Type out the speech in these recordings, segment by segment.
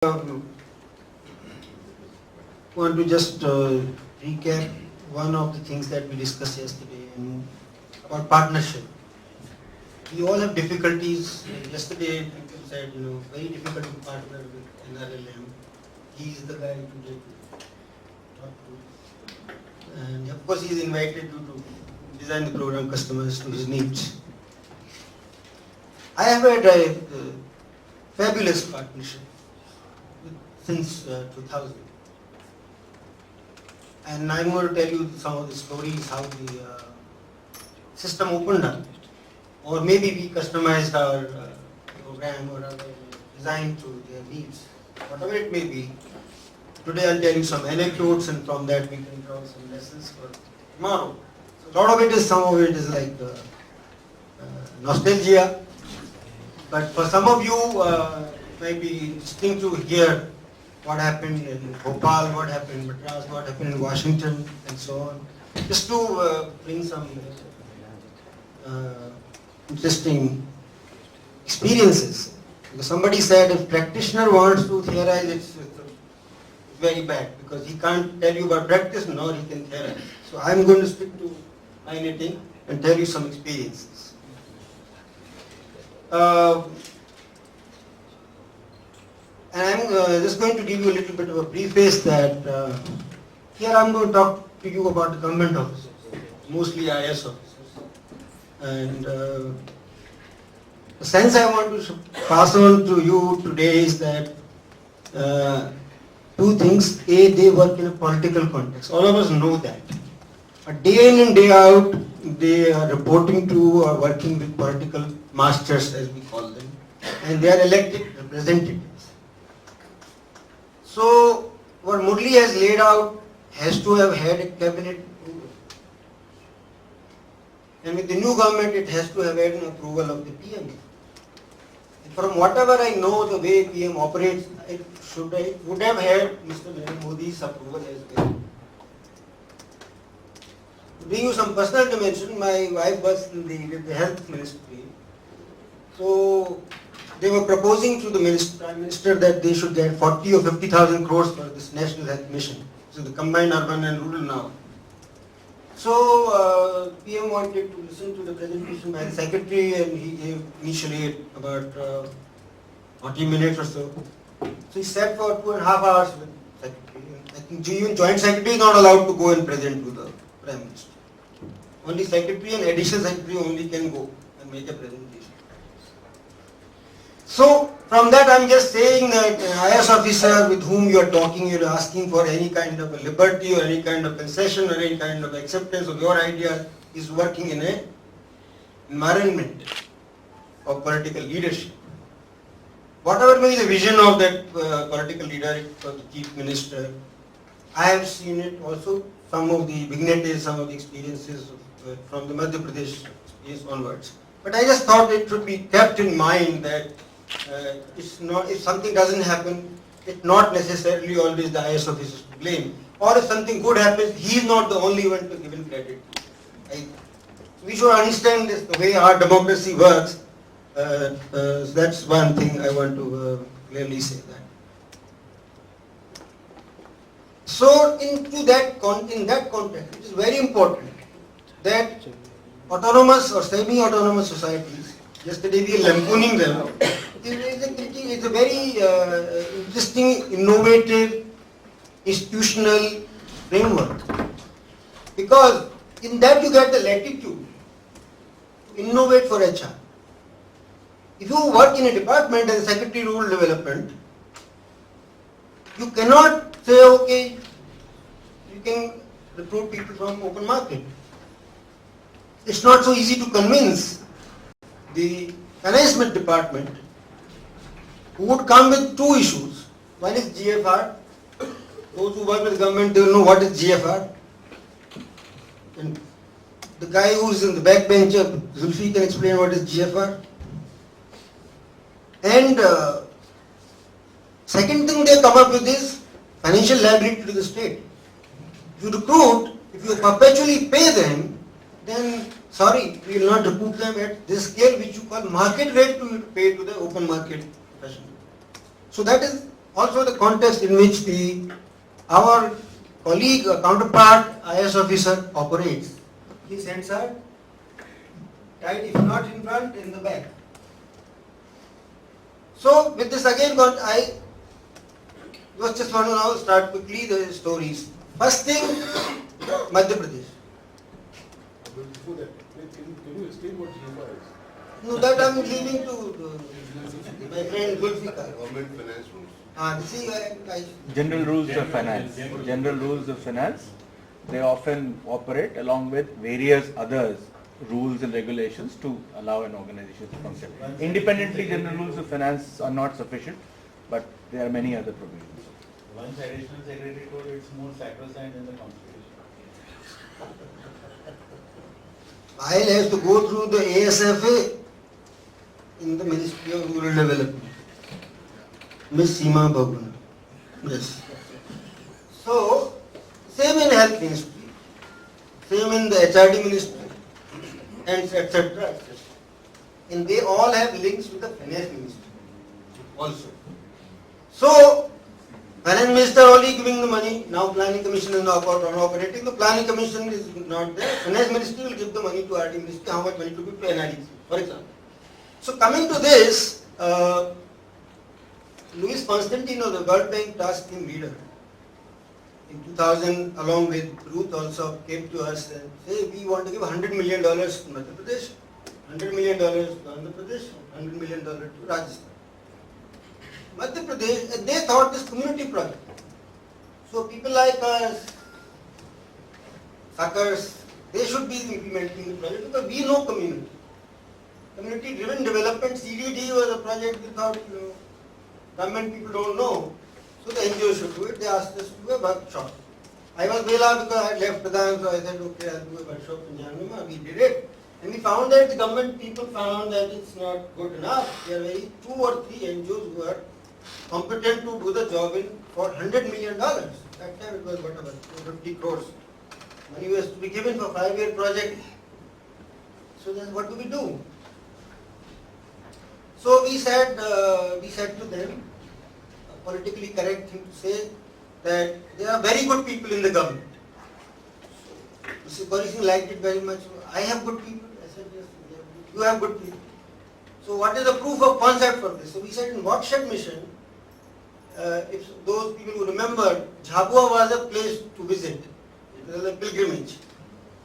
Want to just recap one of the things that we discussed yesterday about partnership. We all have difficulties. Yesterday, people said, very difficult to partner with NRLM. He's the guy to talk to. And of course, he's invited to design the program customers to his needs. I have had a fabulous partnership since 2000. And I'm going to tell you some of the stories, how the system opened up. Or maybe we customized our program or our design to their needs. Whatever it may be. Today I'll tell you some anecdotes, and from that we can draw some lessons for tomorrow. So a lot of it is, some of it is like nostalgia. But for some of you, it might be interesting to hear what happened in Bhopal, what happened in Madras, what happened in Washington, and so on. Just to bring some interesting experiences. Because somebody said if practitioner wants to theorize, it's very bad, because he can't tell you about practice, nor he can theorize. So I'm going to stick to my knitting and tell you some experiences. And I'm just going to give you a little bit of a preface that here I'm going to talk to you about the government officers, mostly IS officers. And the sense I want to pass on to you today is that two things. A, they work in a political context. All of us know that. But day in and day out, they are reporting to or working with political masters, as we call them. And they are elected representatives. So, what Murli has laid out has to have had a cabinet approval. And with the new government, it has to have had an approval of the PM. And from whatever I know, the way PM operates, it would have had Mr. Narendra Modi's approval as well. To bring you some personal dimension, my wife was with the health ministry. So, they were proposing to the Prime Minister that they should get 40 or 50,000 crores for this National Health Mission. So the combined urban and rural now. So PM wanted to listen to the presentation by the Secretary, and he gave initially about 40 minutes or so. So he sat for 2.5 hours with the Secretary. I think even Joint Secretary is not allowed to go and present to the Prime Minister. Only Secretary and Additional Secretary only can go and make a presentation. So, from that I'm just saying that an IS officer with whom you are talking, you are asking for any kind of a liberty or any kind of concession or any kind of acceptance of your idea, is working in an environment of political leadership. Whatever may be the vision of that political leader, or the chief minister, I have seen it also, some of the vignettes, some of the experiences from the Madhya Pradesh experience onwards. But I just thought it should be kept in mind that it's not, if something doesn't happen, it's not necessarily always the IS officers to blame. Or if something good happens, he is not the only one to give credit. We should understand this, the way our democracy works. That's one thing I want to clearly say that. So, in that context, it is very important that autonomous or semi-autonomous societies, yesterday we were lampooning them, it's a very interesting, innovative, institutional framework. Because in that you get the latitude to innovate for HR. If you work in a department as Secretary Rural Development, you cannot say, okay, you can recruit people from open market. It's not so easy to convince the management department, who would come with two issues. One is GFR. Those who work with government, they will know what is GFR. And the guy who is in the back bench, Zulfi, can explain what is GFR. And second thing they come up with is financial liability to the state. If you recruit, if you perpetually pay them, then sorry, we will not recruit them at this scale which you call market rate to pay to the open market professional. So that is also the context in which our colleague, counterpart, IS officer operates. His hands are tied, if not in front, in the back. So with this again, I just want to now start quickly the stories. First thing, Madhya Pradesh. Before that, can you explain what GFI is? No, that I am leaving to my friend Zulfikar. Government finance rules. See, General rules of finance. General rules of finance. They often operate along with various others rules and regulations to allow an organization to function. Independently, general rules of finance are not sufficient, but there are many other provisions. Once additional secretary code, it's more sacrosanct in the constitution. I'll have to go through the ASFA in the Ministry of Rural Development. Miss Seema Babuna. Yes. So, same in Health Ministry, same in the HRD Ministry, and etc. And they all have links with the Finance Ministry also. So, Finance Minister only giving the money, now Planning Commission is not operating, the Planning Commission is not there, Finance Ministry will give the money to RD Ministry, how much money to give to NRDC, for example. So coming to this, Luis Constantino, the World Bank task team leader, in 2000 along with Ruth also came to us and said, we want to give $100 million to Madhya Pradesh, $100 million to Andhra Pradesh, $100 million to Rajasthan. Madhya Pradesh, they thought this community project. So people like us, suckers, they should be implementing the project because we know community. Community driven development, CDD was a project we thought, government people don't know. So the NGO should do it. They asked us to do a workshop. I was Bela because I had left Pradhan, so I said, okay, I'll do a workshop in Januma. We did it. And we found that the government people found that it's not good enough. There are very 2 or 3 NGOs who are competent to do the job for $100 million. That time it was whatever, 50 crores. Money was to be given for 5-year project. So then what do we do? So we said to them, a politically correct thing to say, that there are very good people in the government. So Mr. Gauri Singh liked it very much. I have good people. I said, yes, you have good people. So what is the proof of concept for this? So we said in Watershed Mission, if those people who remember, Jhabua was a place to visit. It was a pilgrimage.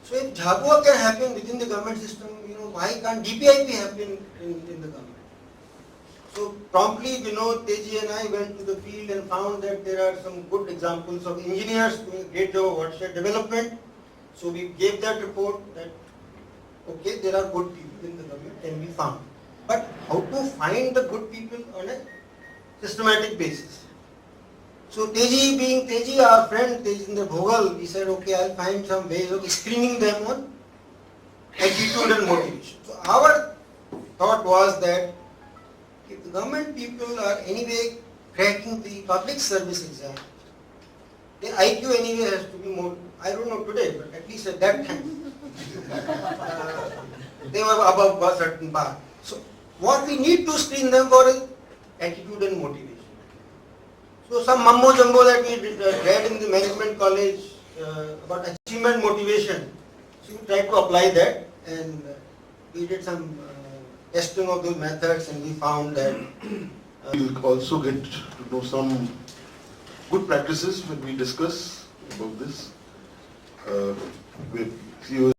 So if Jhabua can happen within the government system, why can't DPIP happen in the government? So promptly, Teji and I went to the field and found that there are some good examples of engineers doing a great job of watershed development. So we gave that report that, okay, there are good people in the government can be found. But how to find the good people on a systematic basis? So Teji being Teji, our friend Tejinder Bhogal, we said, okay, I'll find some ways of screening them on attitude and motivation. So our thought was that if the government people are anyway cracking the public service exam, the IQ anyway has to be more, I don't know today, but at least at that time, they were above a certain bar. So what we need to screen them for is attitude and motivation. So some mumbo jumbo that we read in the management college about achievement motivation, so we tried to apply that and we did some testing of those methods and we found that We'll also get to know some good practices when we discuss about this with CEOs.